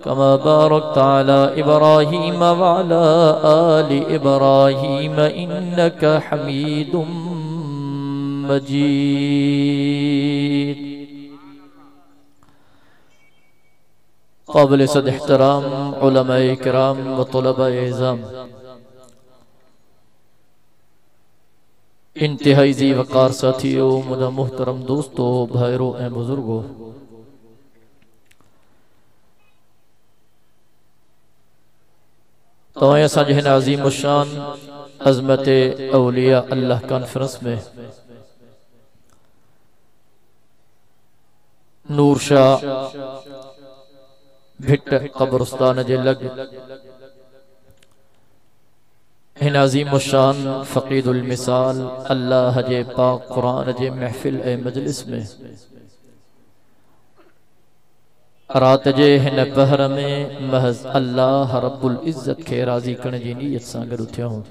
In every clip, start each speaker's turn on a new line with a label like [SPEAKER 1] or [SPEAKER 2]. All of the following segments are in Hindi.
[SPEAKER 1] कमा बारकत अला इब्राहीम व अला आलि इब्राहीम इन्नका हमीदुम मजीद। काबिल सद एहतराम उलमाए किराम व तुलबाए इज़ाम, इंतहाई ज़ी वक़ार साथियों, मुझा मुहतरम दोस्तों, भाइरों ए बुजुर्गों, तो असां हिन अज़ीम शान अज़मत औलिया अल्लाह कॉन्फ्रेंस में नूर शाह भिट कब्रस्तान जे लग हिन अज़ीम शान फ़क़ीदुल मिसाल अल्लाह जे पाक कुरान जे महफिल ए मजलिस में रात जे हिन पहर में महज अल्लाह रब्बुल इज़्ज़त खे राज़ी करण जी नीयत सां गॾु थिया हूं।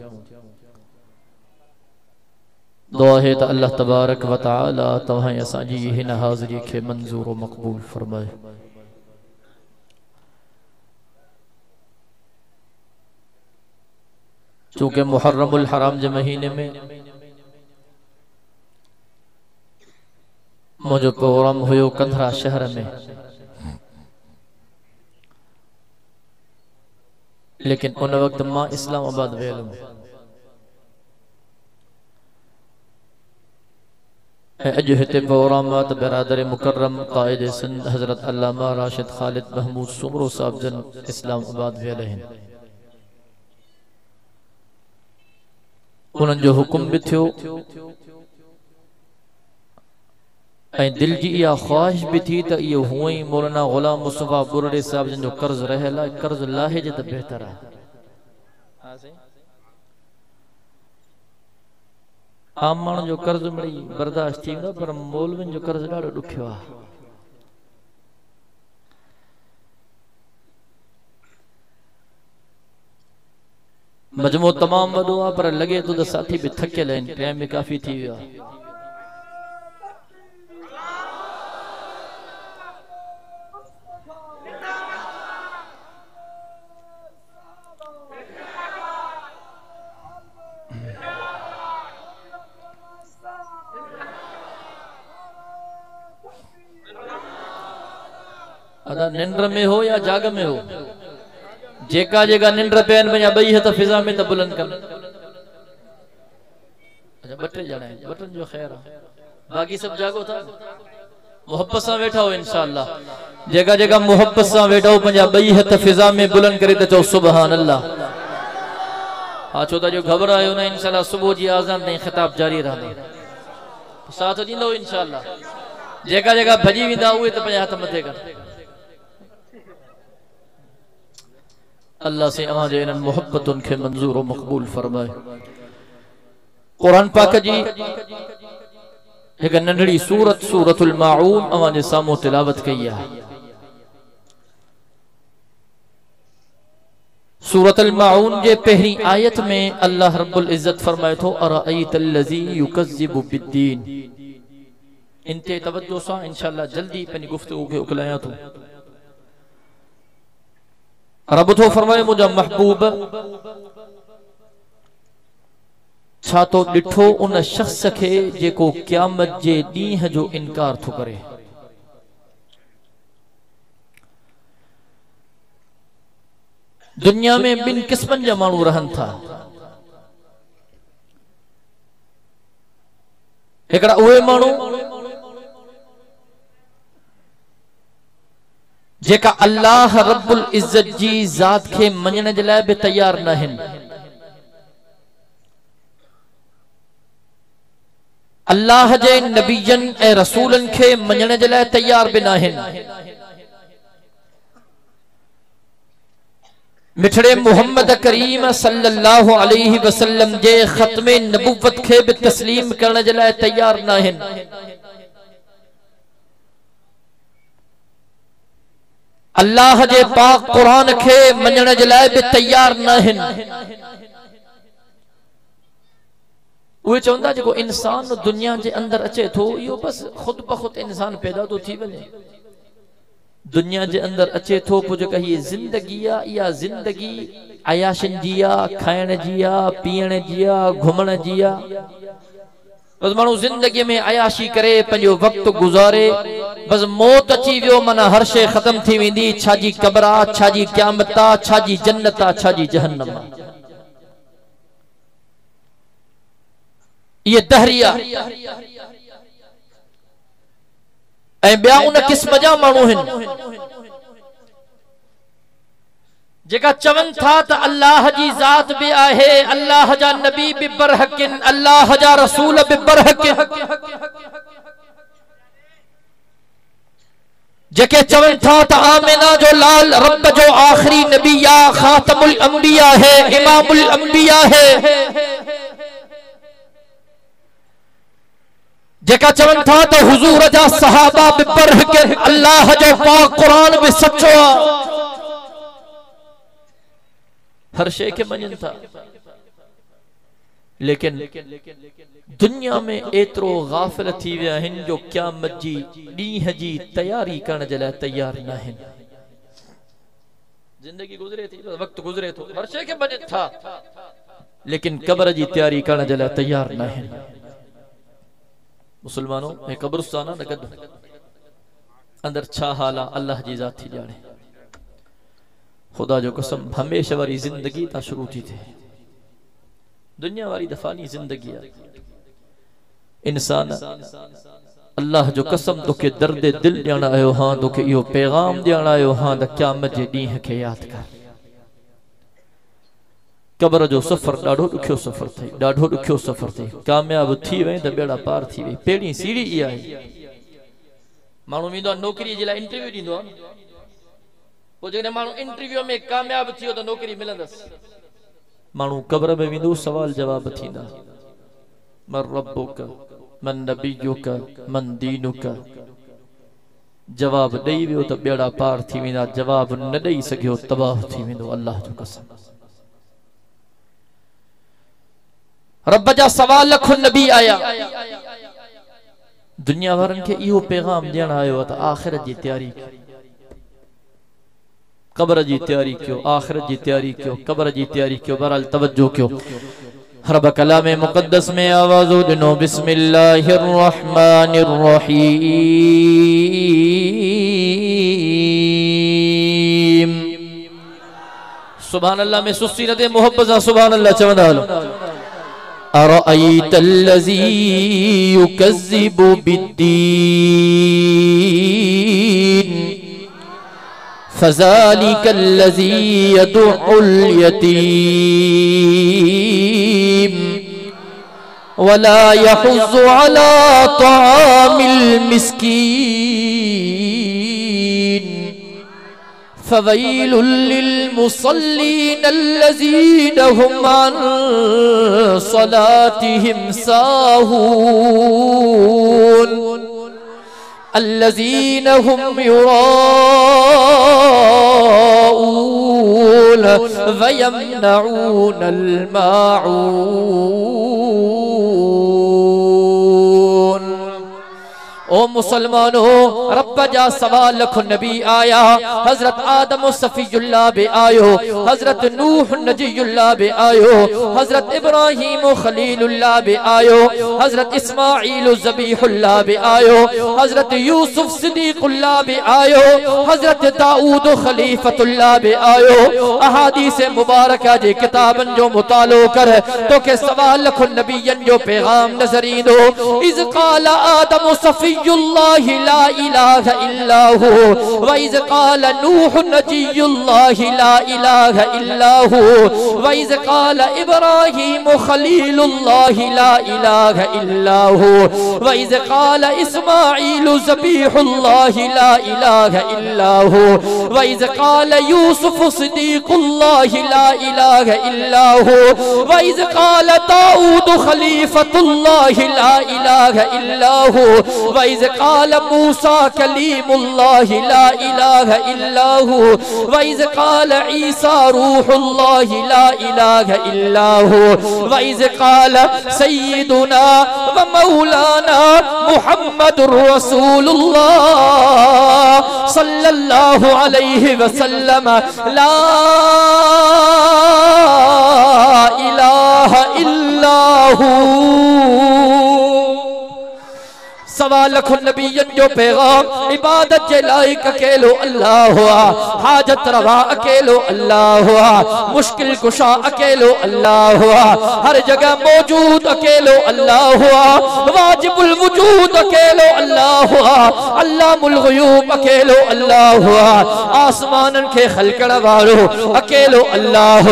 [SPEAKER 1] दुआ है त अल्लाह तबारक व तआला तव्हां असांजी हिन हाज़िरी खे मंज़ूर व मक़बूल फरमाए। चूंकि मुहर्रमुल हराम जे महीने में मुझो प्रोग्राम हुयो कंधरा शहर में, लेकिन उन वक्त मां इस्लामाबाद वियल हुअमि ऐं अॼु हिते प्रोग्राम आहे त बिरादर मुकर्रम क़ाइद सिंध हज़रत अल्लामा राशिद ख़ालिद महमूद सुमरो साहब जन इस्लामाबाद वियल आहिनि। उन्हनि जो हुकुम भी थियो ऐं दिल जी इहा ख़्वाहिश भी थी त इहो हूअं ई मौलाना ग़ुलाम मुस्तफ़ा बुरड़े साहब जन जो कर्ज़ रहियल आहे, कर्ज़ लाहे जे त बहितर आहे। आम माण्हू जो कर्ज़ मिड़ी बर्दाश्त थी वेंदो, पर मौलवियुनि जो कर्ज़ ॾाढो ॾुखियो आहे। मजमो तमाम वॾो आहे, पर लगे तो साथी भी थकियल आहिनि, टाइम भी काफ़ी थी वियो आहे। अदा निंड में हो या जाग में हो, जेका जेका निंड पेन में या बई है तो फिजा में तो बुलंद कर। अच्छा बटे ॼणा आहिनि, बटन जो ख़ैर आहे, बाक़ी सब जागो था, मोहब्बत सां वेठा हो इंशाअल्लाह। जेका जेका मोहब्बत सां वेठा हो पंहिंजा बई हथ फिजा में बुलंद करे तो चओ सुभान अल्लाह। हाँ छो त जो घबरायो न, इंशाअल्लाह सुबह जी आज़ान ताईं ख़िताब जारी रहंदो, साथ ॾींदो इंशाअल्लाह। जेका जेका भॼी वेंदा उहे त पंहिंजा हथ मथे कर। अल्लाह से अवां जे इन्हनि मोहब्बतुनि खे मंज़ूर व मक़बूल फरमाए। क़ुरान पाक जी एक नंढड़ी सूरत सूरतुल माऊन अवां जे साम्हूं तिलावत कई आहे। सूरतुल माऊन जे पहिरीं आयत में अल्लाह रब्बुल इज़्ज़त फरमाए थो अरअयतल्लज़ी युकज़्ज़िबु बिद्दीन। इनते तवज्जो सां इंशाअल्लाह जल्दी पंहिंजी गुफ्तगू खे उकलायां थो। रब तो फरमाए मुझा महबूब छा तो डिठो उन शख्स खे जेको क़यामत जे ॾींहं जो इनकार थो करे। दुनिया में ॿिन क़िस्मनि जा माण्हू रहनि था। हिकिड़ा उहे माण्हू जेका अल्लाह रब्बुल इज़्ज़त जी ज़ात खे मञण जे लाइ बि तैयार न आहिनि, अल्लाह जे नबीयनि ऐं रसूलनि खे मञण जे लाइ तैयार बि न आहिनि। मिठड़े मुहम्मद करीम सल्लल्लाहु अलैहि वसल्लम जे ख़त्मे नबुव्वत खे बि तस्लीम करण जे लाइ तैयार न आहिनि। अल्लाह जे पाक कुरान खे मञण जे लाइ बि तैयार न आहिनि। उहे चवंदा जेको इंसान दुनिया जे अंदर अचे थो इहो बस खुद ब खुद इंसान पैदा तो थी वञे। दुनिया के अंदर अचे थो पोइ जेका हीअ ज़िंदगी आहे इहा ज़िंदगी अयाशन जी आहे, खाइण जी आहे, पीअण जी आहे, घुमण जी आहे। बस माण्हू ज़िंदगी में अयाशी करे पंहिंजो वक़्तु गुज़ारे, बस मौत अची वियो माना हर शइ ख़त्म थी वेंदी। छा जी क़ब्र आहे, छा जी क़यामत आहे, छा जी जन्नत आहे, छा जी जहन्नम आहे। ये दहरिया ऐं ॿिया उन क़िस्म जा माण्हू आहिनि जेका चवनि था त अल्लाह जी ज़ात बि आहे, अल्लाह जा नबी बि बरहक़िन, अल्लाह जा रसूल बि बरहक़िन। जेके चवनि था त आमिना जो लाल रब जो आखिरी नबी या खातमुल अंबिया है, इमामुल अंबिया है। जेका चवनि था त हुजूर जा सहाबा बि बरहक़िन, अल्लाह जो पाक कुरान बि सचो आहे। हर शे के मञनि था, लेकिन दुनिया में एतिरो गाफ़िल थी विया आहिनि जो क़यामत जी ॾींहं जी तयारी करण जे लाइ तयार न आहिनि। ज़िंदगी गुज़रे थी, वक़्तु गुज़रे थो, हर शे के मञनि था, लेकिन क़ब्र जी तयारी करण जे लाइ तयार न आहिनि। मुसलमानों में क़ब्रिस्तान न गॾु अंदर छा हाल आहे अल्लाह जी ज़ात थी ॼाणे। खुदा जो कसम हमेशा वारी जिंदगी ता शुरू थी थे, दुनिया वारी दफानी जिंदगी है। इंसान अल्लाह जो कसम तोखे दर्द दिल ॾियण आयो हाँ, तोखे इहो पैगाम ॾियण आयो हाँ त क़यामत जे ॾींहं खे यादि कर। क़ब्र जो सफ़र ॾाढो ॾुखियो सफ़र थी, ॾाढो ॾुखियो सफ़र थी। कामयाब थी वई त बेड़ा पार थी वई। पहिरीं सीढ़ी इहा आहे। माण्हू वेंदो आहे नौकरीअ जे लाइ इंटरव्यू ॾींदो आहे, पोइ जॾहिं माण्हू इंटरव्यू में कामयाब थियो त नौकरी मिलंदसि। माण्हू क़ब्र में वेंदो, सवाल जवाब थींदा, मन रब्बुक, मन नबियुक, मन दीनुक। जवाब ॾेई वियो त बेड़ा पार थी वेंदा, जवाब न ॾेई सघियो तबाह थी वेंदो। अल्लाह जो कसम रब जा सवा लख नबी आया, दुनिया वारनि खे इहो पैगाम ॾियण आयो त आख़िरत जी तयारी, क़ब्र जी तयारी कयो, आखिरत जी तयारी कयो, क़ब्र जी तयारी कयो। बहरहाल तवज्जो कयो, रब कलाम मुक़द्दस में आवाज़ो ॾिनो, बिस्मिल्लाहिर रहमानिर रहीम। सुभान अल्लाह में सुस्ती न दे, मोहब्बत सां सुभान अल्लाह चवंदा हलो। अरअयतल्लज़ी युकज़्ज़िबु बिद्दीन फ़ज़ालिकल्लज़ी यदुउल यतीम वला यहुज़्ज़ु अला तामिल मिस्कीन फ़वैलुल लिलमुसल्लीन अल्लज़ीन हुम अन सलातिहिम साहून अल्लज़ीन हुम युराऊन व यमनऊनल माऊन। ओ मुसलमानों, रब जा सवा लख नबी आया। हजरत आदम सफीयुल्लाह बे आयो, हजरत नूह नजीयुल्लाह बे आयो, हजरत इब्राहिम खलीलुल्लाह बे आयो, हजरत इस्माइल ज़बीहुल्लाह बे आयो, हजरत यूसुफ सिद्दीकुल्लाह बे आयो, हजरत दाऊद खलीफतुल्लाह बे आयो। अहादीस मुबारका जे किताबन जो मुतालो कर तो के सवा लख नबियन जो पैगाम नजर ईंदो। इज़ क़ाल आदम सफीयुल्लाह ला इलाहा इल्ला हु व इज़ क़ाल नूह नजीयुल्लाह ला इलाहा इल्ला हु व इज़ क़ाल इब्राहिम खलीलुल्लाह ला इलाहा इल्ला हु व इज़ क़ाल इस्माइल ज़बीहुल्लाह ला इलाहा इल्ला हु व इज़ क़ाल यूसुफ सिद्दीकुल्लाह ला इलाहा इल्ला हु व इज़ क़ाल दाऊद खलीफतुल्लाह ला इलाहा इल्ला हु व इज़ क़ाल मूसा कलीमुल्लाहि ला इलाहा इल्ला हु व इज़ क़ाल ईसा रूहुल्लाहि ला इलाहा इल्ला हु व इज़ क़ाल सय्यिदुना व मौलाना मुहम्मदुर रसूलुल्लाह सल्लल्लाहु अलैहि वसल्लम ला इलाहा इल्ला हु। सवा लख नबियन जो पैगाम इबादत के लायक अकेलो अल्लाह हुआ, हाजत रवा अकेलो अल्लाह हुआ, मुश्किल कुशा अकेलो अल्लाह हुआ, हर जगह मौजूद अकेलो अल्लाह हुआ, वाजिबुल वजूद अकेलो अल्लाह हुआ, अल्लामुल गुयूब अकेलो अल्लाह हुआ, आसमानन के खलकण वारो अकेलो अल्लाह,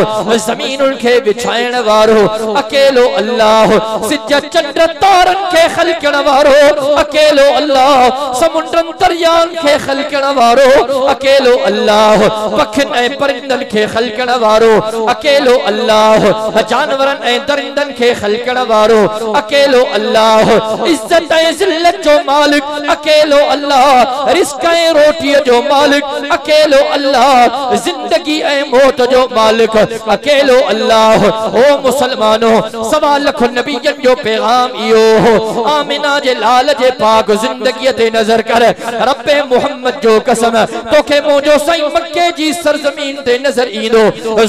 [SPEAKER 1] जमीनुन के बिछायण वारो अकेलो अल्लाह, सिज चंद्र तारन के खलकण वारो अकेलो अल्लाह, समुद्रन दरियान के खलकण वारो अकेलो अल्लाह, पखन ए परिंदन के खलकण वारो अकेलो अल्लाह, जानवरन ए दरिंदन के खलकण वारो अकेलो अल्लाह, इज्जत ए जिल्लत जो मालिक अकेलो अल्लाह, रिस्क ए रोटी जो मालिक अकेलो अल्लाह, जिंदगी ए मौत जो मालिक अकेलो अल्लाह। ओ मुसलमानों, सवा लख नबियन जो पैगाम इयो हो, आमिना जे लाल जे पाक जिंदगी ते नजर कर, रब्बे मोहम्मद जो कसम तोखे मोजो सही मक्के जी सरजमीन ते नजर ईंदो,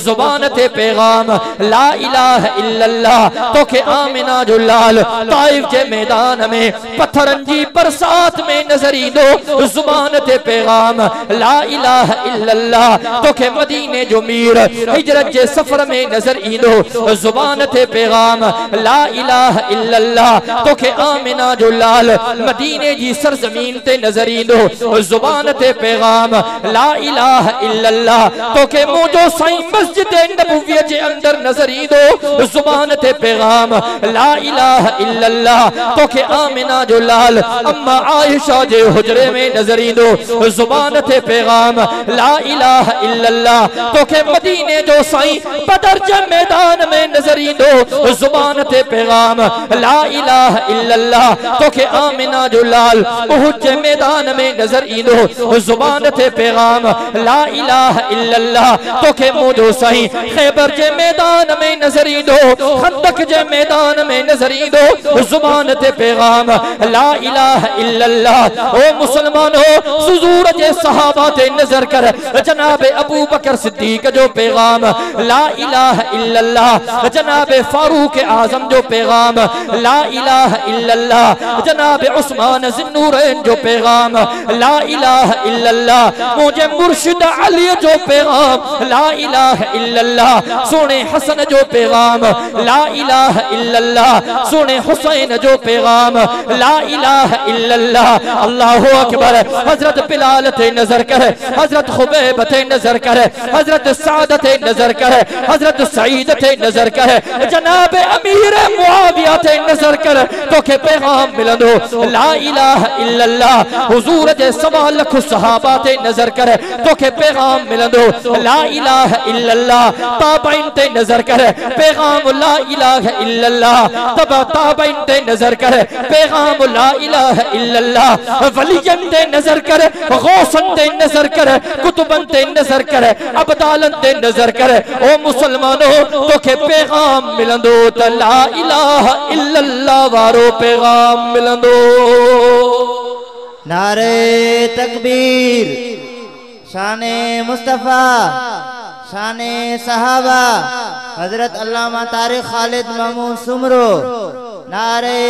[SPEAKER 1] जुबान ते पैगाम ला इलाहा इल्लल्लाह तोखे आमिना जो लाल ताइफ जे मैदान में पत्थरन जी बरसात में नजर ईंदो, जुबान ते पैगाम ला इलाहा इल्लल्लाह तोखे मदीने जो मीर हिजरत जे सफर में नजर ईंदो, जुबान ते पैगाम ला इलाहा इल्लल्लाह तोखे आमिना जो लाल मदीने जी सरजमीन ते नजर ईंदो, जुबान ते पैगाम ला इलाहा इल्लल्लाह तोखे मुंहिंजो साईं मस्जिद नबवी जे अंदर नजर ईंदो, जुबान ते पैगाम ला इलाहा इल्लल्लाह तोखे आमिना जो लाल अम्मा आयशा जे हुजरे में नजर ईंदो, जुबान ते पैगाम ला इलाहा इल्लल्लाह तोखे मदीने जो साईं बदर जे मैदान में नजर ईंदो, जुबान ते पैगाम ला इलाहा इल्लल्लाह तोखे आमिना जो लाल उहुद जे मैदान में नजर ईंदो, जुबान ते पैगाम ला इलाहा इल्लल्लाह तोखे मुंहिंजो साईं खैबर जे मैदान में नजर ईंदो, खंदक जे मैदान में नजर ईंदो, जुबान ते पैगाम ला इलाहा इल्लल्लाह। ओ मुसलमानों, हुजूर जे सहाबा ते नजर कर, जनाब अबू बकर सिद्दीक जो पैगाम ला इलाहा इल्लल्लाह, जनाब फारूक आजम जो पैगाम ला इलाहा इल्लल्लाह, जनाब उस्मान ज़िन्नूरैन जो पैगाम ला इलाहा इल्लल्लाह, मुझे मुर्शिद अली जो पैगाम ला इलाहा इल्लल्लाह, सोने हसन जो पैगाम ला इलाहा इल्लल्लाह, सोने हुसैन जो पैगाम ला इलाहा इल्लल्लाह। अल्लाहु अकबर। हजरत बिलाल ते नजर कर, हजरत खुबैब ते नजर कर, हजरत साद ते नजर कर, हजरत सईद ते नजर कर, जनाब अमीर मुआविया ते नजर कर, तोखे पैगाम मिलंदो ला इलाहा इल्लल्लाह। हुजूर जे सवा लख सहाबा ते नजर कर, तोखे पैगाम मिलंदो ला इलाहा इल्लल्लाह। ताबईन ते नजर कर, पैगाम ला इलाहा इल्लल्लाह। तबा ताबईन ते नजर कर, पैगाम ला इलाहा इल्लल्लाह। वलियन ते नजर कर, गौसन ते नजर कर, कुतुबन ते नजर कर, अबदालन ते नजर कर। ओ मुसलमानों, तोखे पैगाम मिलंदो त ला इलाहा इल्लल्लाह वारो पैगाम मिलंदो।
[SPEAKER 2] नारे तकबीर, शाने मुस्तफ़ा, शाने सहाबा, हजरत अल्लामा तारिक खालिद महमूद सुमरो। नारे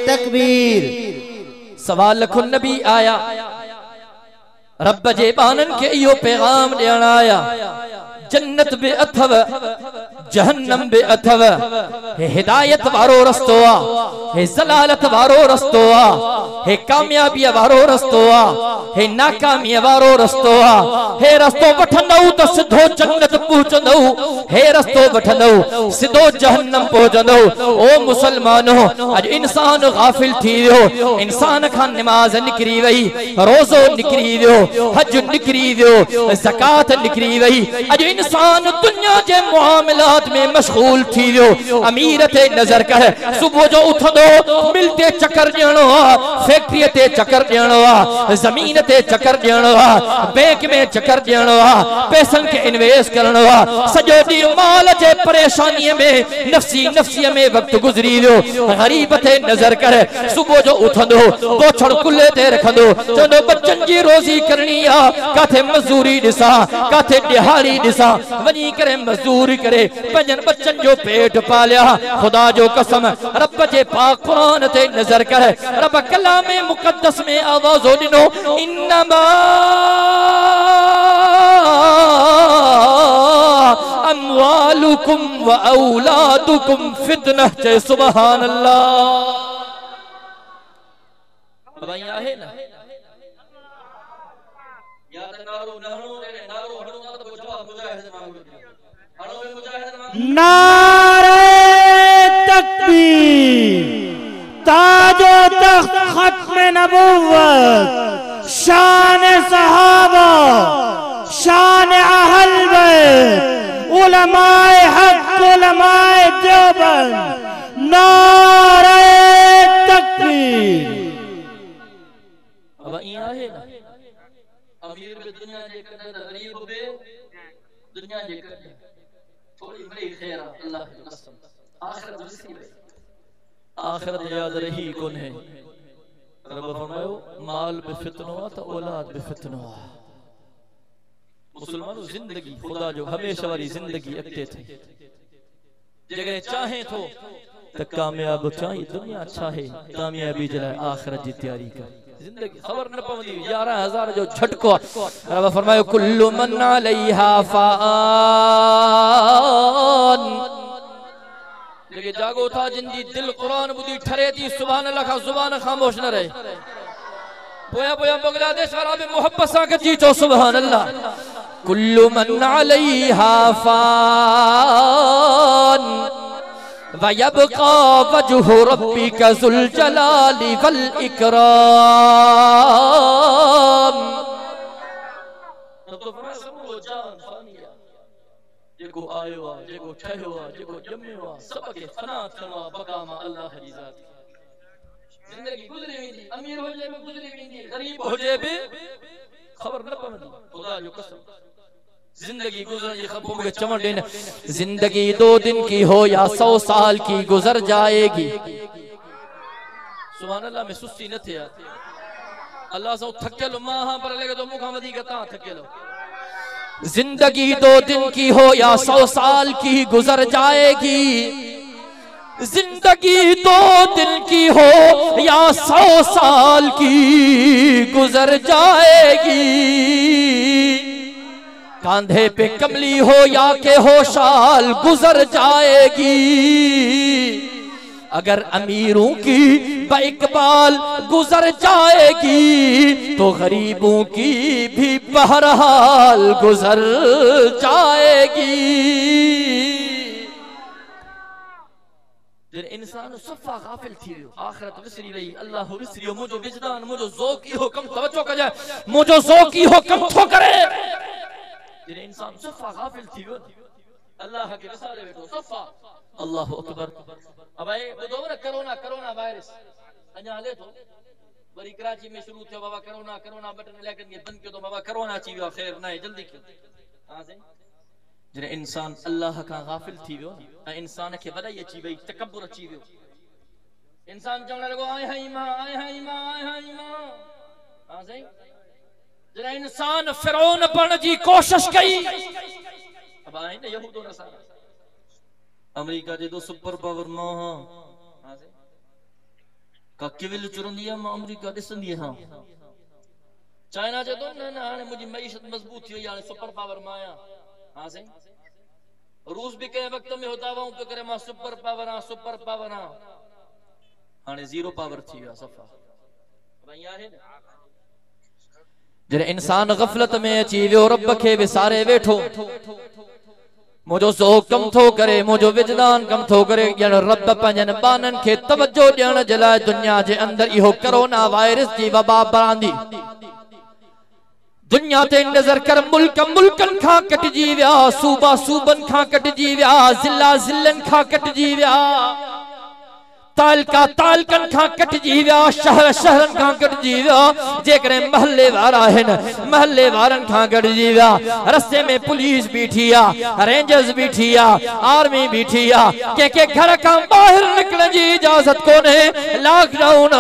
[SPEAKER 2] तकबीर।
[SPEAKER 1] सवा लख नबी आया, रब जे बानन के इहो पैगाम ॾियण आया, जन्नत बि अथव जहन्नम बि अथव, हे हिदायत वारो रस्तो आ, हे ज़लालत वारो रस्तो आ, हे कामयाबी वारो रस्तो आ, हे नाकामी वारो रस्तो आ। हे रस्तो वठंदौ त सिधो जन्नत पहुंचंदौ, हे रस्तो वठंदौ सिधो जहन्नम पहुंचंदौ। ओ मुसलमानो, अज इंसान गाफिल थी वियो, इंसान खां नमाज निकरी वई, रोज़ो निकरी वियो, हज निकरी वियो, ज़कात निकरी वई। अज इंसान दुनिया जे मुआमलात में मशगूल थी वियो अमीर ते नजर कर सुबह जो उठंदो मिलते चक्कर ॾियणो आहे फैक्ट्री ते चक्कर ॾियणो आहे ज़मीन ते चक्कर ॾियणो आहे बैंक में चक्कर ॾियणो आहे पैसनि खे इन्वेस्ट करणो आहे सॼो ॾींहुं माल जे परेशानी में नफ़्सी में वक्त गुज़री वियो गरीब ते नजर कर सुबह जो उठंदो बोछड़ कुल्ले ते रखंदो चवंदो बच्चन जी रोज़ी करनी आहे काथे मजदूरी ॾिसा काथे दिहाड़ी ॾिसा वञी करे मजदूरी करे पंहिंजनि बच्चन जो पेट पालिया खुदा जो कसम रब जे पाक कुरान ते नजर कर रब कलाम मुक़द्दस में आवाज़ो ॾिनो इन्नमा अम्वालुकुम व औलादुकुम फितनह चए सुभान अल्लाह भाई आहे ना या त नारो हणो ना तो जवाब मुजाहिद मांगो हणो में मुजाहिद मांगो
[SPEAKER 2] नारे तकबीर ताजो तख्त खत्म नबुव्वत शान सहाबा शान अहल बैत उलमाए हक उलमाए देवबंद नारे तकबीर
[SPEAKER 1] अब यहाँ है ना अमीर बे दुनिया जे कदर गरीब बे दुनिया जे कदर थोड़ी बड़ी खैर अल्लाह की कसम आखिरत नसीब है आखिरत याद रही कौन है रब फरमायो माल बे फितनो तो औलाद बे फितनो मुसलमानों जिंदगी खुदा जो हमेशा वाली जिंदगी अगते थी जगह चाहे तो कामयाब चाहे दुनिया चाहे कामयाबी जलाए आखिरत की तैयारी कर जिंदगी खबर न पवंदी 11,000 जो झटको रब फरमायो कुल्लु मन अलैहा फान जगह जागो था जिंदी दिल कुरान बुधी ठरे थी सुभान अल्लाह का जुबान खामोश न रहे पोया पोया बांग्लादेश वाला भी मोहब्बत सा के जी तो सुभान अल्लाह कुल्लु मन अलैहा फान वयबका वजहु रब्बिका ज़ुल जलाली वल इकराम तो फरमाया सब जान फानिया जेको आयो आ जेको ठहियो आ जेको जम्मियो आ सब के फना थियणो आ बका मा अल्लाह जी ज़ात जिंदगी गुजरी वेंदी अमीर हो जे गुजरी वेंदी गरीब हो जे भी खबर न पवंदी खुदा जो कसम जिंदगी गुजर ये खबरों में चमन देना जिंदगी 2 दिन की हो या 100 साल की गुजर जाएगी सुभान अल्लाह में सुस्ती न थे अल्लाह से थकेलो मां हां पर लगे तो मुखा वधी कता थकेलो जिंदगी 2 दिन की हो या 100 साल की गुजर जाएगी जिंदगी 2 दिन की हो या 100 साल की गुजर जाएगी कांधे पे कमली हो या के हो शाल गुजर जाएगी अगर अमीरों की बाइकबाल गुजर जाएगी तो गरीबों की भी बहरहाल गुजर जाएगी जब इंसान सफा गाफिल थी आखिरत विसरी वही अल्लाह विसरी मुझो विजदान मुझो ज़ौक़ी हो कम तवज्जो करे मुझो ज़ौक़ी हो कम थो करे जब इंसान सफा गाफिल थी अल्लाह के विसारे बैठो सफा अल्लाह अकबर अब भाई बुधो ना कोरोना वायरस अञा हले तो वरी कराची में शुरू थियो बाबा कोरोना बटन लेकिन ये बंद कियो तो बाबा कोरोना अची वियो खैर ना जल्दी कियो हां से जब इंसान अल्लाह का गाफिल थी वियो इंसान के वॾाई अची वई तकब्बुर अची वियो इंसान चवण लॻो आए हां ईमान हां से जरा इंसान फिरौन बन जी कोशिश कई अब आए न यहूद और नसारा अमेरिका जे दो सुपर पावर मां हां से का केविल चुरंदी है मां अमेरिका दिसंदी हां चाइना जे तो न हाने मुजी मईशत मजबूत थी यानी सुपर पावर मां हां से रूस भी के वक्त में होता हुआ तो करे मां सुपर पावर हां हाने जीरो पावर थी विया सफा भैया है ना जब इंसान गफलत में अची वियो रब के विसारे वेठो मुझो ज़ौक़ कम थो करे मुझो विजदान कम थो करे ॼण रब पंहिंजनि बाननि खे तवज्जो ॾियण जे लाइ दुनिया जे अंदर इहो कोरोना वायरस जी वबा बरांदी दुनिया ते नजर कर मुल्क मुल्कन खां कटजी विया सूबा सूबन खां कटजी विया जिला जिलन खां कटजी विया तालका तालकन खां कटजी विया शहर शहरन खां कटजी विया जेकरे महल्ले वारा है महल्ले वारन खां कटजी विया रस्ते में पुलिस बीठी आ रेंजर्स बीठी आ आर्मी बीठी आ के घर खां बाहर निकलण जी इजाजत कोने लॉकडाउन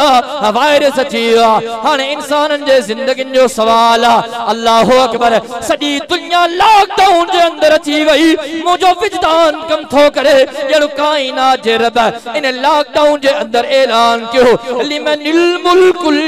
[SPEAKER 1] वायरस अची वियो हाणे इंसानन जे जिंदगिन जो सवाल आ अल्लाहु अकबर सॼी दुनिया लॉकडाउन जे अंदर अची वई मुंहिंजो विजदान कम थो करे ॼण काइनात जे रब इन लॉकडाउन जे अंदर ऐलान कियो लिमनिल मुल्कुल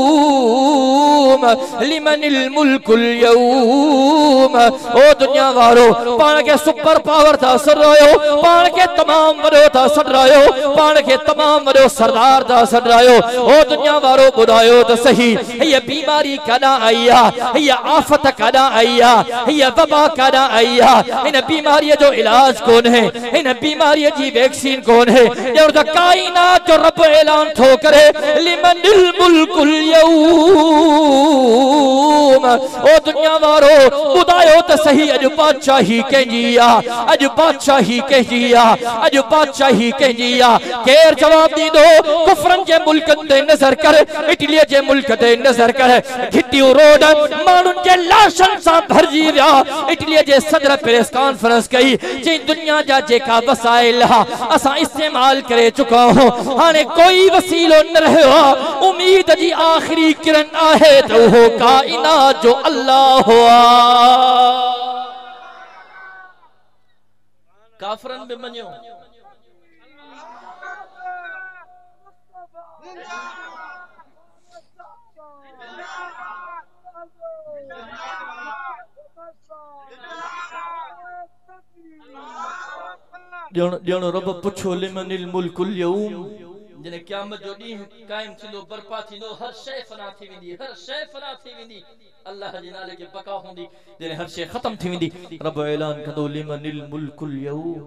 [SPEAKER 1] यौम लिमनिल मुल्कुल यौम ओ दुनिया वारो पाण के सुपर पावर था सॾायो पाण के तमाम वॾो था सॾायो पाण के तमाम वॾो सरदार था सॾायो ओ दुनिया वारो ॿुधायो त सही हीअ बीमारी काॾां आई आहे हीअ आफ़त काॾां आई आहे हीअ वबा काॾां आई आहे हिन बीमारीअ जो इलाज कोन्हे हिन बीमारीअ जी वैक्सीन कोन्हे ॼण त काइनात जो रब ऐलान थो करे लिमनिल मुल्कुल यौम ओ दुनिया वारो ॿुधायो त सही अॼु बादशाही कंहिंजी आहे अॼु बादशाही कंहिंजी आहे अॼु बादशाही कंहिंजी आहे केर जवाब ॾींदो कुफरन जे मुल्कन ते नज़र कर इटलीअ जे मुल्क ते नज़र कर घिटियूं रोड माण्हुनि जे लाशन सां भरिजी विया इटलीअ जे सदर प्रेस कॉन्फ्रेंस कई चई दुनिया जा जेका वसाइल असां इस्तेमाल करे चुका हूं हाणे कोई वसीलो न रहियो आहे उम्मीद जी आखिरी किरण आहे त उहो काइनात जो अल्लाह काफरन बि मञियो ॼण रब पुछो लिमनिल मुल्कुल यौम जने क़यामत जो ॾींहुं कायम थींदो बर्पा थींदो हर शइ फना थी वेंदी हर शइ फना थी वेंदी अल्लाह जे नाले खे बका हूंदी जने हर शइ खत्म थी वेंदी रब ऐलान कंदो लिमनिल मुल्कुल यौम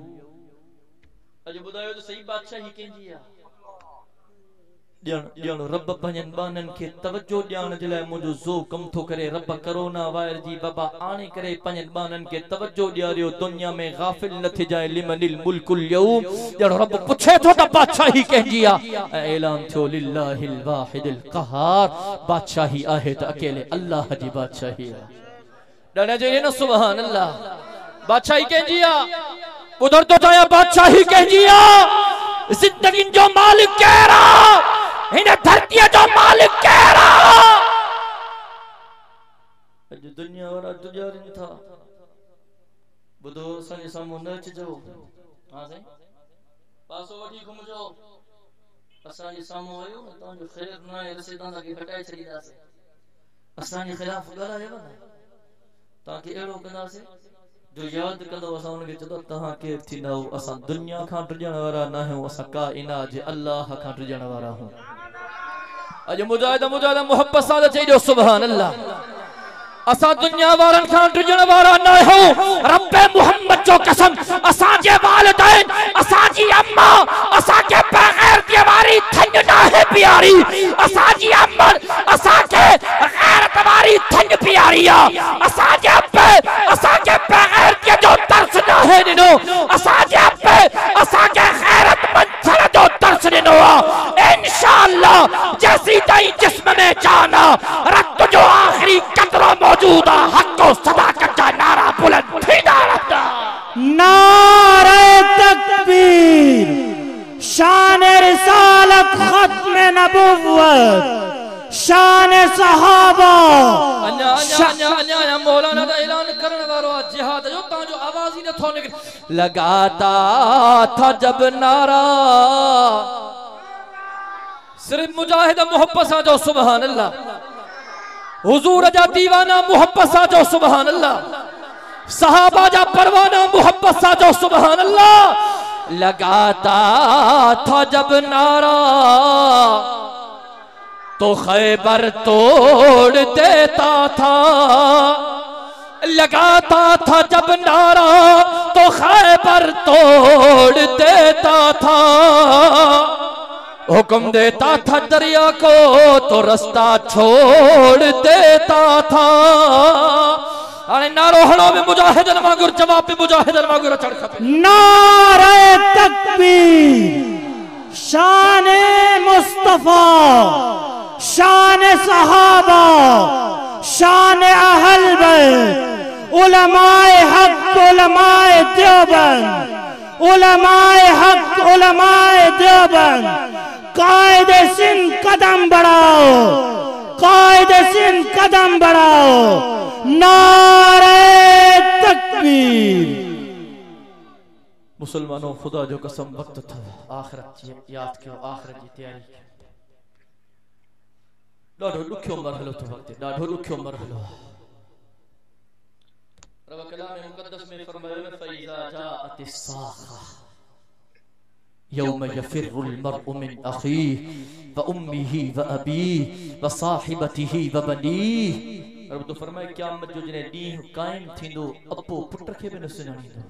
[SPEAKER 1] अॼु ॿुधायो त सही बादशाही कंहिंजी आहे ॼण रब पंहिंजनि बानन खे तवज्जो ॾियण जे लाइ मुंहिंजो ज़ो कम थो करे रब कोरोना वायरस जी वबा आणे करे पंहिंजनि बानन खे तवज्जो ॾियारियो दुनिया में गाफ़िल न थी जाए लिमनिल मुल्कुल यौम ॼण रब पुछे थो त बादशाही कंहिंजी आहे ऐलान थियो लिल्लाहिल वाहिदिल क़हार बादशाही आहे त अकेले अल्लाह जी बादशाही आहे ॾाढा चई न सुभान अल्लाह बादशाही कंहिंजी आहे ॿुधर तो चाहिया बादशाही कंहिंजी आहे जिंदगी जो मालिक केरु आहे इन धरतीअ जो मालिक केरु आहे अॼु दुनिया वारा गुज़ारनि था ॿुधो असांजे साम्हूं न अचिजो हा साईं पासो वठी घुमजो असांजे साम्हूं आयो न तव्हांजो ख़ैर न आहे रसीदां खे हटाए छॾींदासीं असांजे ख़िलाफ़ ॻाल्हायव न तव्हांखे अहिड़ो कंदासीं जो याद कंदो असां उनखे चवंदो तव्हां केरु थींदा असां दुनिया खां टिजण वारा न आहियूं असां काइनात जे अल्लाह खां टिजण वारा आहियूं अॼु मुजाहिद मोहब्बत सां चई ॾियो सुभान अल्लाह असां दुनिया वारनि खां टिजण वारा न आहियूं रब मुहम्मद जो कसम असांजे वालिदैन असांजी अम्मा असांखे बेग़ैरतीअ वारी थंज नाहे प्यारी असांजी अम्मा असांखे गैरत वारी थंज प्यारी आहे असांजे अब्बे असांखे बेग़ैरतीअ जो तरस नाहे ॾिनो असांजे अब्बे असांखे गैरतमंद सर जो तरस ॾिनो आहे इंशाअल्लाह जैसी ताईं जिस्म में जान रक्त जो आखिरी कतरो मौजूद है हक और सदाकत का नारा बुलंद थींदा रहंदा
[SPEAKER 2] नारे तकबीर शान रिसालत खत्म नबुव्वत शान सहाबा
[SPEAKER 1] अन्या मौलाना दा ऐलान करण वारो जिहाद जो तांजो आवाज ही न थो निकले लगाता था जब नारा सिर्फ मुजाहिद मोहब्बत सा जो सुभान अल्लाह हुजूर जा दीवाना मोहब्बत सा जो सुभान अल्लाह सहाबा जा परवाना मोहब्बत सा जो सुभान अल्लाह लगाता था जब नारा तो खैबर तोड़ देता था लगाता था जब नारा तो खैबर तोड़ देता था हुक्म देता था दरिया को तो रास्ता छोड़ देता था। अरे नारो हड़ो में मुजाहिदन वांगुर जवाब पे मुजाहिदन वांगुर चढ़ खपे।
[SPEAKER 2] नारे तकबीर, शान मुस्तफा, शान सहाबा, शान अहल बैत, उलमाए हक, उलमाए देवबंद, उलमाए हक, उलमाए देवबंद, कायदे सिंध कदम बढ़ाओ, कायदे सिंध कदम बढ़ाओ। नारे तकबीर।
[SPEAKER 1] मुसलमानों खुदा जो कसम वक्त था आखिरत याद कयो, आखिरत जी तैयारी कयो। ॾाढो ॾुखियो मरहलो तो वक्त, ॾाढो ॾुखियो मरहलो। रब कलाम मुक़द्दस में फरमायो न फइज़ा जाअतिस साखा यौम यफिरुल मर्उ मिन अखीहि व उम्मिही व अबीहि व साहिबतिही व बनीहि। रब तो फरमाए क़यामत जो जने ॾींहुं क़ाइम थींदो अपो पुट खे बि न सुञाणींदो।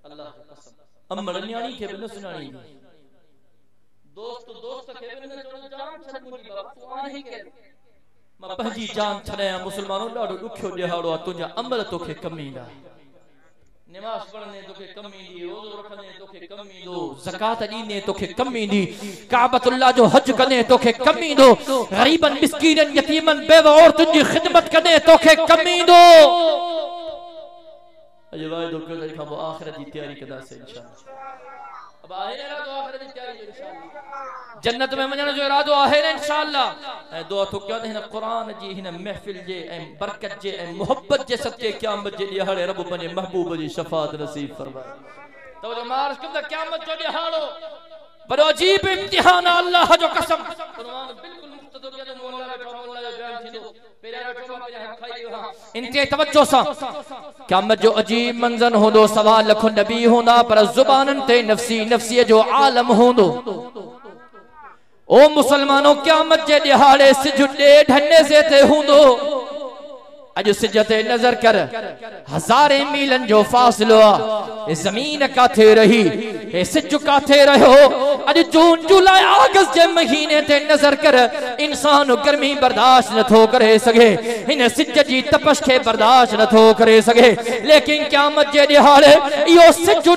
[SPEAKER 1] अल्लाह कसम अमड़ न्याणी खे बि न सुञाणींदो, दोस्त दोस्त खे बि न चवंदो जान छॾ मुंहिंजी बाबा तूं आहे केरु, मां पंहिंजी जान छॾायां। मुसलमानों ॾाढो ॾुखियो ॾिहाड़ो आहे, तुंहिंजा अमल तोखे कम ईंदा। नमाज़ पढ़ने तोखे कम ईंदी, रोज़ो रखने तोखे कम ईंदो, ज़कात ॾींदे तोखे कम ईंदी, काबतुल्लाह जो हज कने तोखे कम ईंदो, गरीबन मिस्कीनन यतीमन बेवा औरतुनि जी ख़िदमत कने तोखे कम ईंदो। अॼु वाइदो कयो त खां पोइ आख़िरत जी तैयारी कंदासीं इंशाअल्लाह। अब आहे ना इरादो आख़िरत जी तैयारी जो इंशाअल्लाह, जन्नत में वञण जो इरादो आहे न इंशाअल्लाह। ऐं दुआ थो कयां त हिन क़ुरान जी हिन महफ़िल जे ऐं बरकत जे ऐं मोहब्बत जे सदके क़यामत जे ॾिहाड़े रब पंहिंजे महबूब जी शफ़ाअत नसीब फरमाए। तवजो मार्श कयो त क़यामत जो ॾिहाड़ो बड़ो अजीब इम्तिहान आहे। अल्लाह जो कसम क़ुरान बिल्कुल मुख्तदर के जो मौला बैठो, मौला जो बयान थींदो पेरा बैठो मां पेरा खाई लियो। हां इंतहा तवज्जो सां क़यामत जो अजीब मंज़र होंदो, सवा लख नबी होंदा पर ज़ुबानन ते नफ़सी नफ़सी जो आलम होंदो। ओ मुसलमानों क़यामत जे ॾिहाड़े सिज ढन्ने से ते होंदो। अज सिज ते नजर कर, हज़ारे मीलन जो फासलो आहे। ज़मीन काथे रही, ए सिज काथे रहो। अज जून जुलाई अगस्त जे महीने ते नजर कर, इंसान गर्मी बर्दाश्त नथो करे सके, इन सिज जी तपश के बर्दाश्त नथो करे सके। लेकिन क़यामत जे ॾिहाड़े इहो सिज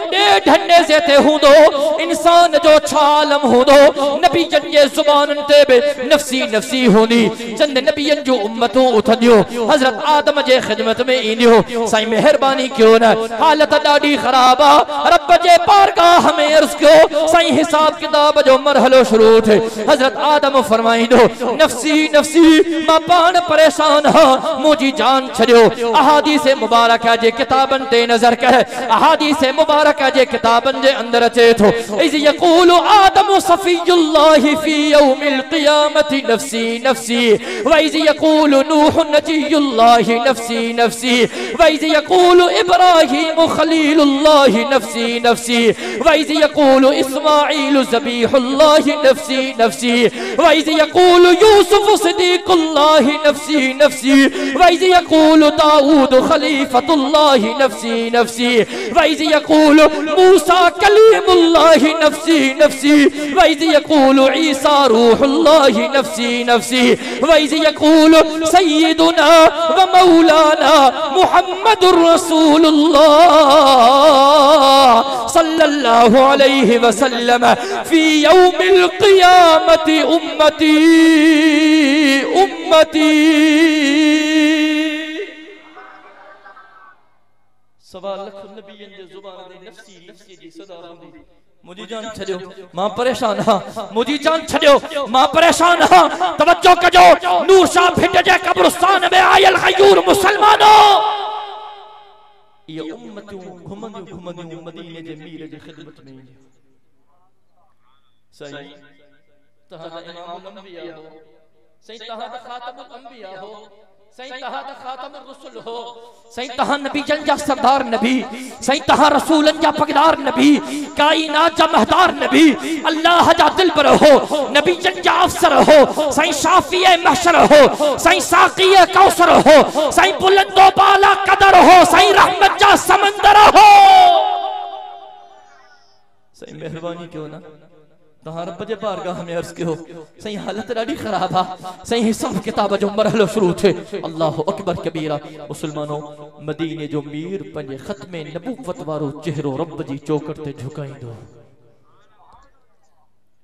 [SPEAKER 1] ढन्ने से ते हूंदो, इंसान जो छा आलम हूंदो। नबीजन जे ज़ुबानन ते बि नफ़सी नफ़सी हूंदी, चंद नबियन जो उम्मतूं उथंदियूं, हज़रत आदम जे खिदमत में ईंदियूं। साईं मेहरबानी क्यों न, हालत ॾाढी ख़राब आहे। रब जे पारगाह में अर्ज़ कयो, साईं हिसाब किताब जो मरहलो शुरू थे। हज़रत आदम फरमाईंदो नफ़सी नफ़सी मां पान परेशान हां, मुंहिंजी जान छॾियो। अहादीस मुबारक जे किताबन ते नज़र कर, अहादीस मुबारक जे किताबन जे अंदर अचे थो इज़ यक़ूलु आदम सफ़ियुल्लाहि फी यौमिल क़ियामति नफ़सी नफ़सी व इज़ यक़ूलु नूह नजियुल्लाह नफ़सी नफ़सी व इज़ यक़ूलु इब्राहीम खलीलुल्लाह नफ़सी नफ़सी व इज़ यक़ूलु इस्माईलु ज़बीहुल्लाह नफ़सी नफ़सी व इज़ यक़ूलु यूसुफ सिद्दीक़ुल्लाह नफ़सी नफ़सी व इज़ यक़ूलु दाऊद खलीफतुल्लाह नफ़सी नफ़सी व इज़ यक़ूलु मूसा कलीमुल्लाह नफ़सी नफ़सी व इज़ यक़ूलु ईसा रूहुल्लाह नफ़सी नफ़सी व इज़ यक़ूलु सय्यिदुना व मौलाना मुहम्मदुर रसूलुल्लाह सल्लल्लाहु अलैहि वसल्लम फी यौमिल क़ियामति उम्मती उम्मती। सवा लख नबियन जे ज़ुबान ते नफ़सी नफ़सी जी सदा हूंदी। मुझी जान छड़ियो मां परेशान हां, मुझी जान छड़ियो मां परेशान हां। तवज्जो कजो, नूर शाह भिंड जे कब्रिस्तान में आयल गयूर मुसलमानों, ये उम्मतूं घुमंदियूं मदीने जे मीर जी खिदमत में। सही तहां दा इमामुल अंबिया हो, सही तहां दा खातमुल अंबिया हो, सही तहां दा खातमुर रसूल हो, सही तहां नबी जन जा सरदार नबी, सही तहां रसूलन जा पगदार नबी, कायनात जा महदार नबी, अल्लाह जा दिलबर हो, नबी जन जा अफसर हो, सही शाफिए महशर हो, सही साक़िए कौसर हो, सही बुलंदो बाला कदर हो, सही रहमत जा समंदर हो। सही मेहरबानी क्यों ना, तहां रब जे बारगाह में अर्ज कयो सही हालत ॾाढी ख़राब आ सही हिसाब किताब जो मरहलो शुरू थे। अल्लाह अकबर कबीरा। मुसलमानों मदीने जो मीर पंजे ख़त्मे नबूवत वारो चेहरो रब जी चौकट ते झुकाईंदो।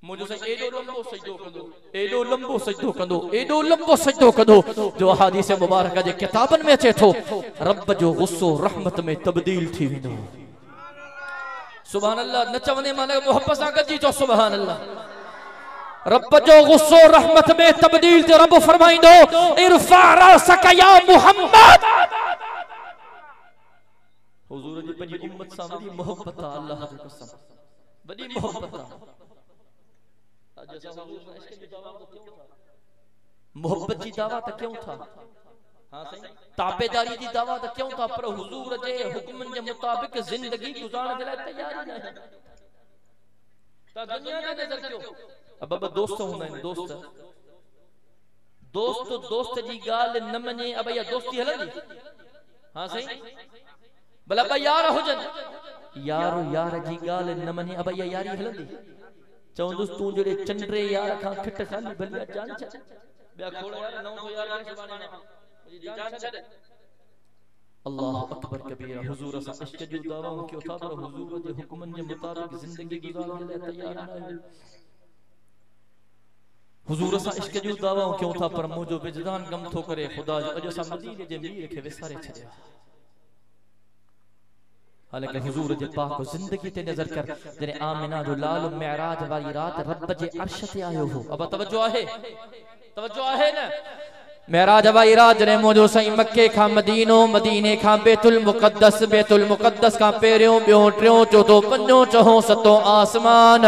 [SPEAKER 1] मुझे से एडो लंबो सजदो कंदो, एडो लंबो सजदो कंदो, एडो लंबो सजदो कंदो जो हदीस मुबारक जे किताबन में अचे थो। रब जो गुस्सो रहमत में तब्दील थी वेंदो। सुभान अल्लाह। न चवने माने मोहब्बत सां गॾिजी चो सुभान अल्लाह। रब जो गुस्सो रहमत में तब्दील ते रब फरमाइंदो इरफा रअसक या मुहम्मद। हुजूर जी पंजी उम्मत सां वॾी मोहब्बत आ। अल्लाह जी कसम वॾी मोहब्बत आ। मोहब्बत की दावा तो क्यों था? हाँ सही। ताबेदारी की दावा तो क्यों था? पर हुजूर जे हुक्मन के मुताबिक जिंदगी गुजारने के लिए तैयार ही नहीं। ता दुनिया के नजर क्यों? अब दोस्त होना है दोस्त। दोस्त जी गाल न मने अब या दोस्ती हलंदी। हाँ सही। भला अब यार हो जन यार जी गाल न मने अब या यारी हलंदी। चवंदुस तू जड़े चंद्रे यार खां खिट खाली भलिया जान छ बया खोड़ यार नौ तो यार के सुभाने मुजी जान छ। अल्लाह अकबर कबीरा। हुजूर सा इश्क जो दावा क्यों था? पर हुजूर जे हुक्मन के मुताबिक जिंदगी गुजारने के लिए तैयार न। हुजूर सा इश्क जो दावा क्यों था? पर मुजो विजदान गम थो करे खुदा जो अज सा मदीने जे मीर के विसारे छया। हालांकि हुजूर जे पाक जिंदगी ते नजर कर जने आमिना जो लाल मेराज वाली रात रब जे अर्श ते आयो हो। अब तवज्जो आहे न मेराज वाली रात जने मोजो सही मक्के का मदीनो मदीने का बैतुल मुकद्दस का पेरियों बियो ट्रियों चौथो पंजो चहो सतो आसमान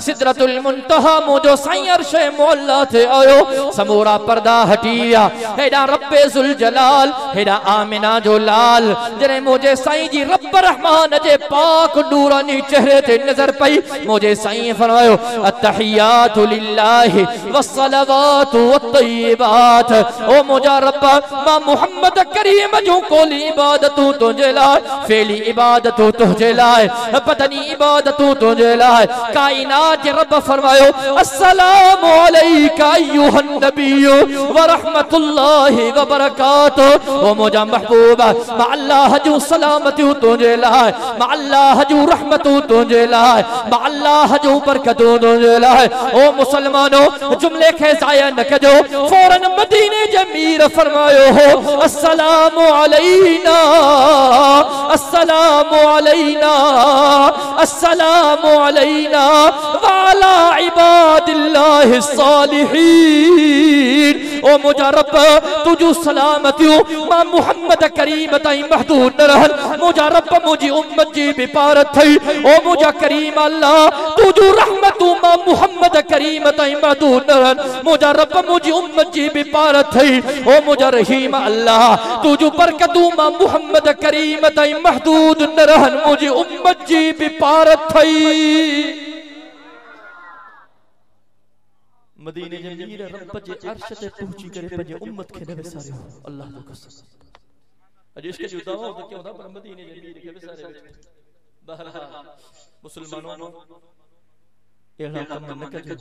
[SPEAKER 1] सिदरतुल मुंतहा मोजो सही अर्श मौला थे आयो। समूरा पर्दा हटिया हेडा रब्बे जुल जलाल हेडा आमिना जो लाल जने मोजे सही जी रब रहमान जे पाक नूरानी चेहरे ते नजर पई। मोजे सही फरमायो अत्तहियातु लिल्लाहि वस्सलावातु वत्तय्यिबात। ओ मुजा रब्बा मा मोहम्मद करीम जो कोली इबादतू तुझे लाए फेली इबादतू तुझे लाए पतनी इबादतू तुझे लाए। कायनात रब फरमायो अस्सलामु अलैका अय्युहन नबिय्यु व रहमतुल्लाहि व बरकातुहू। ओ मुजा महबूबा मा अल्लाह जो सलामती तुझे लाए मा अल्लाह जो रहमतू तुझे लाए मा अल्लाह जो बरकतू तुझे लाए। ओ मुसलमानों जुमले के जाया न कजो फौरन मदीने जमीर फरमायो हो अस्सलामु अलैना अस्सलामु अलैना अस्सलामु अलैना व अला इबादिल्लाहि सालिहीन। ओ मुजा रब तुझू सलामतियो मा मुहम्मद करीम ताई महदूद न रहन। मुजा रब मुजी उम्मत जी बिपारत थई। ओ मुजा करीम अल्लाह तुझू रहमतू मा मुहम्मद करीम ताई महदूद न रहन। मुजा रब मुजी उम्मत जी बिपारत थई। ओ मुजा रहीम अल्लाह तुझू बरकतू मा मुहम्मद करीम ताई महदूद न रहन। मुजी उम्मत जी बिपारत थई। मदीने जे मीर रब जे अर्श ते पहुंची करे पंजे उम्मत के न विसारियो। अल्लाह जो कसम अज इसके जो दावा तो क्यों था? पर मदीने जे मीर के विसारे बहरहाल मुसलमानों एड़ा कम न कजो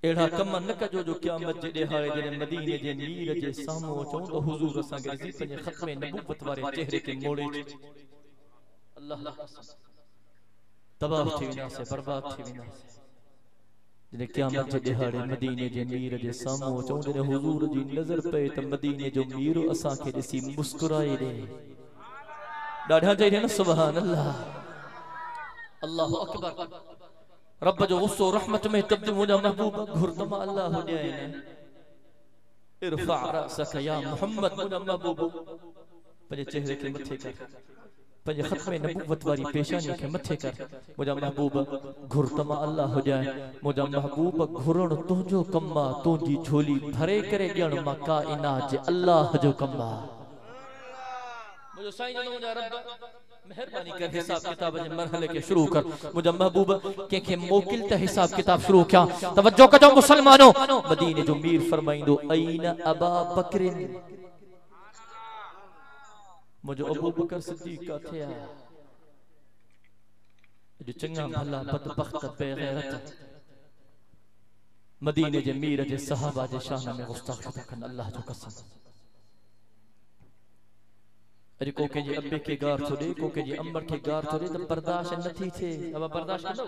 [SPEAKER 1] एड़ा कम न कजो जो क़यामत जे दिहाड़े जने मदीने जे मीर जे सामो अचो तो हुजूर असा के रज़ी पंजे खत्मे नबूवत वारे चेहरे के मोड़े अल्लाह तबाह थी विना से बर्बाद थी विना से जने क़यामत जे दिहाड़े मदीने जे मीर जे सामो अचो जने हुजूर जी नजर पे त मदीने जो मीर असा के दिसी मुस्कुराए दे ॾाढा चई न सुभान अल्लाह। अल्लाह अकबर। रब जो गुस्सो रहमत में तब्दील मुजा महबूब घुरतमा अल्लाह हो जाए ने इरफा रअसक या मोहम्मद मुजा महबूब पंजे चेहरे के मथे कर पंजे खत्मे नबूवत वाली पेशानी के मथे कर मुजा महबूब घुरतमा अल्लाह हो जाए। मुजा महबूब घुरण तुझो कम्मा तुझी झोली भरे करे ॼण मा काइनात जे अल्लाह जो कम्मा। मुजो साईं जो मुजा रब मेहरबानी कर हिसाब किताब जे मरहले के शुरू कर। मुजा महबूब के मोकिल त हिसाब किताब शुरू क्या। तवज्जो कजो मुसलमानों मदीने जो मीर फरमाइंदो अईन अबा बकरिन। मुजो अबू बकर सिद्दीक का थे जो चंगा भला बदबख्त बेगैरत मदीने जे मीर जे सहाबा जे शान में गुस्ताखी था कन अल्लाह जो कसम अरे को के जे अब्बे के गार छोड़े को के जे अम्बर के गार छोड़े तो बर्दाश्त न थी थे अब बर्दाश्त कर लो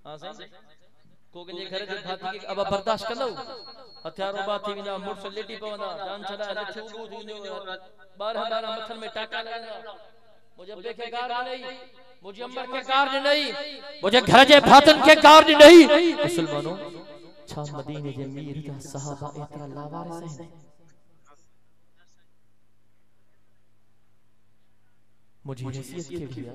[SPEAKER 1] हां सही को के जे घर जे भाती के अब बर्दाश्त कर लो हथियारों बात थी ना मुर्स लेटी पवना जान छड़ा लछू बू थीने 12 मथन में टाका लगना मुझे अब्बे के गार नहीं मुझे अम्बर के गार नहीं मुझे घर जे भातन के गार नहीं मुसलमानों छा मदीने जे मीर जा सहाबा एतरा लावारिस हैं मुझे हैसियत के लिया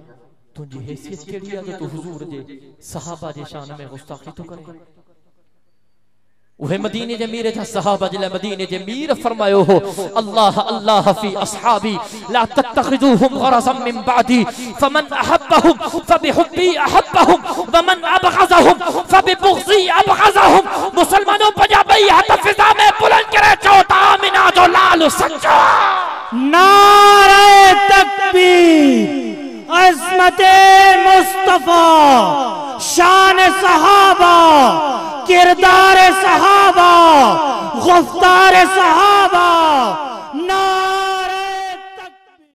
[SPEAKER 1] तुझी हैसियत के लिया जो तू हुजूर जे सहाबा जे शान में गुस्ताखी तो करे वह मदीने जे मीर जा सहाबा जे मदीने जे मीर फरमायो हो अल्लाह अल्लाह फी असहाबी ला तत्तखिजुहुम गरज़म मिन बादी फमन अहब्बहुम फबिहुब्बी अहब्बहुम वमन अबग़ज़हुम फबिबुग़ज़ी अबग़ज़हुम मुसलमानों पंजाबी हाथ फिजा में बुलंद करे चौथा मिना जो लाल सच्चा
[SPEAKER 2] नारे तकबीर अज़मते मुस्तफा शान सहाबा किरदार सहाबा गुफ्तार सहाबा